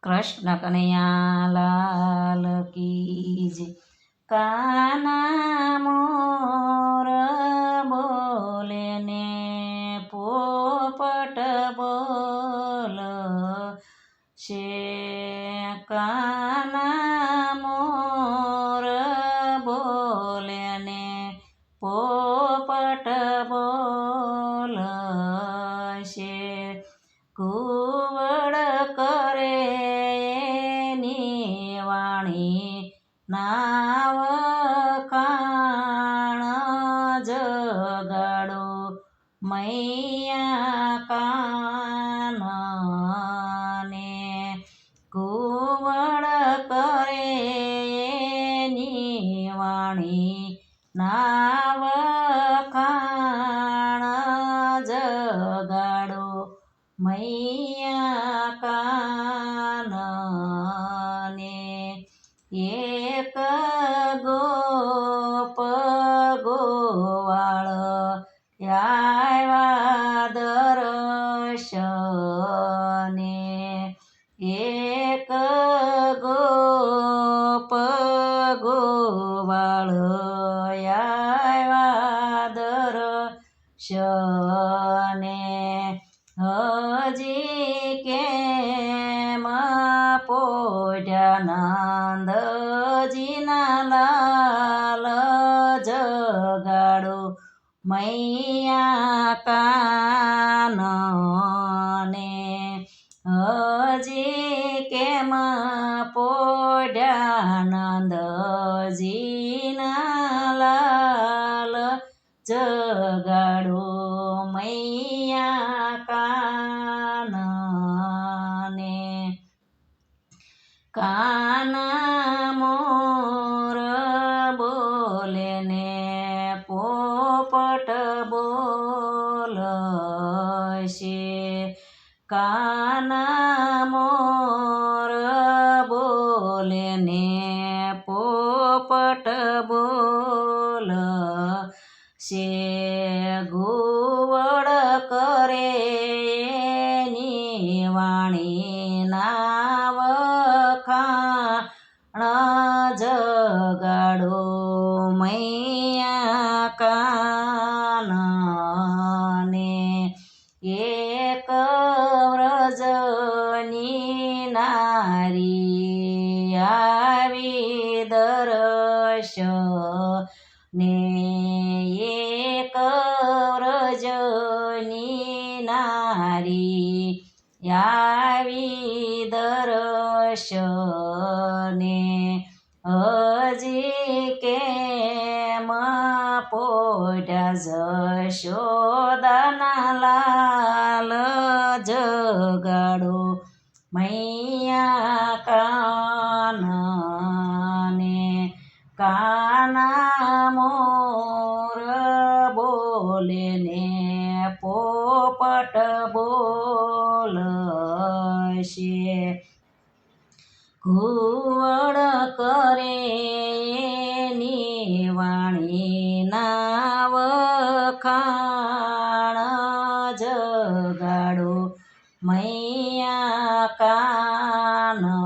કૃષ્ણ કનૈયા લાલ કી જય. કાના મોર બોલે ને પોપટ બોલ છે. કાના મોર બોલે ને પોપટ બોલ છે. કુવડ કરે એની વાણી ના વખાણ જગાડો મૈયા કાનને. કુવડ કરે એની વાણી ના વખાણ જગાડો મૈયા કાનને. એક ગોપ ગોવાળ આવ્યા દર્શને. એક ગોપ ગોવાળ આવ્યા દર્શને. હજી કેમ પોઢ્યા નંદજીના લાલ જગાડો મૈયા કાનને. હજી કેમ પોઢ્યા નંદજીના લાલ જગાડો મૈયા કાનને. કાના મોર બોલે ને પોપટ બોલ છે. કાના મોર બોલે ને પોપટ બોલ છે. ઘુવડ કરે એની વાણી ના વખાણ જગાડો મૈયા કાનને. એક વ્રજની નારી આવી દર્શને. એક વ્રજની નારી આવી દર્શને. હજી કેમ પોઢ્યા જશોદાના લાલ જગાડો મૈયા કાનને. કાના મોર બોલે ને પોપટ બોલ છે. ઘુવડ કરે એની વાણી ના વખાણ જગાડો મૈયા કાનને.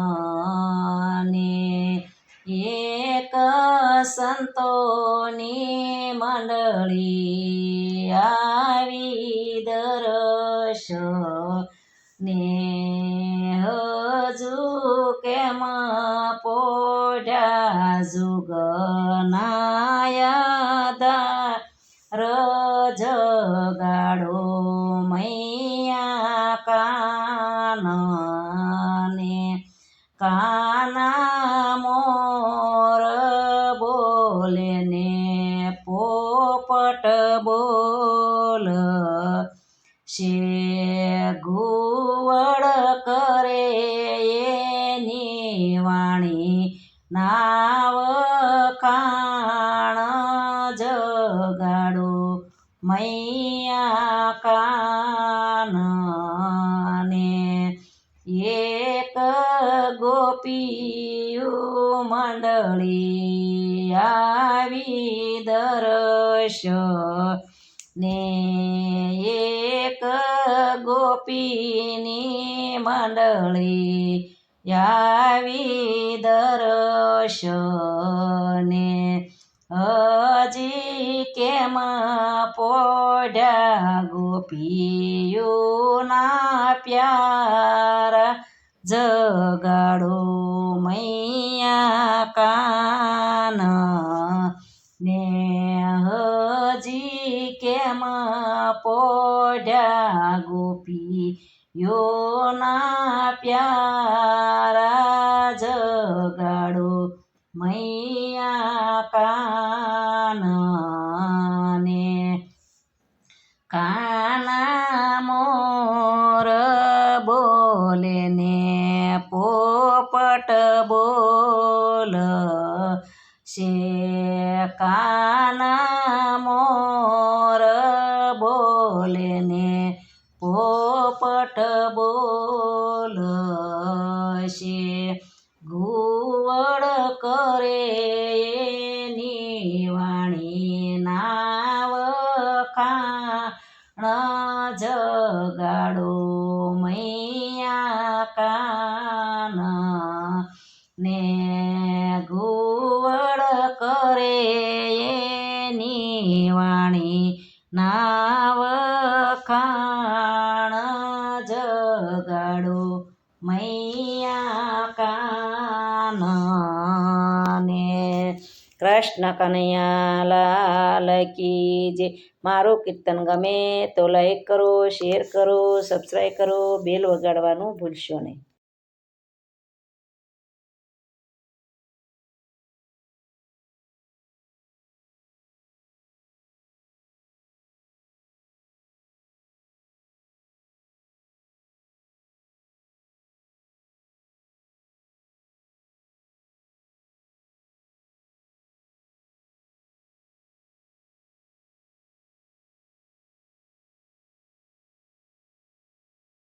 એક સંતોની મંડળી આવી દર્શને. હજુ કેમ પોઢ્યા જુગનાયા જગાડો મૈયા કાનને. કાના મોર બોલે ને પોપટ બોલ છે. ઘુવડ કરે એની વાણી ના વખાણ જગાડો મૈયા કાનને. એક ગોપીયું મંડળી આવી દર્શને. એક ગોપીની મંડળી આવી દર્શને હજી કેમ પોઢ્યા ગોપીઓના પ્યારા જગાડો મૈયા કાન ને હજી કેમ પોઢ્યા ગોપીઓના પ્યારા જગાડો મૈયા કાન ને કાના મોર બોલે ને પોપટ બોલ શે કાના મોર બોલે ને પોપટ બોલશે ઘુવડ કરે એની વાણી નાવ ખાણ જગાડો મૈયા કાન ને ઘુવડ કરે એની વાણી નાવ ખાણ જગાડો મૈયા કાન ને કૃષ્ણ કનૈયા લાલ કી જય. મારું કીર્તન ગમે તો લાઈક કરો, શેર કરો, સબસ્ક્રાઈબ કરો, બેલ વગાડવાનું ભૂલશો નહીં.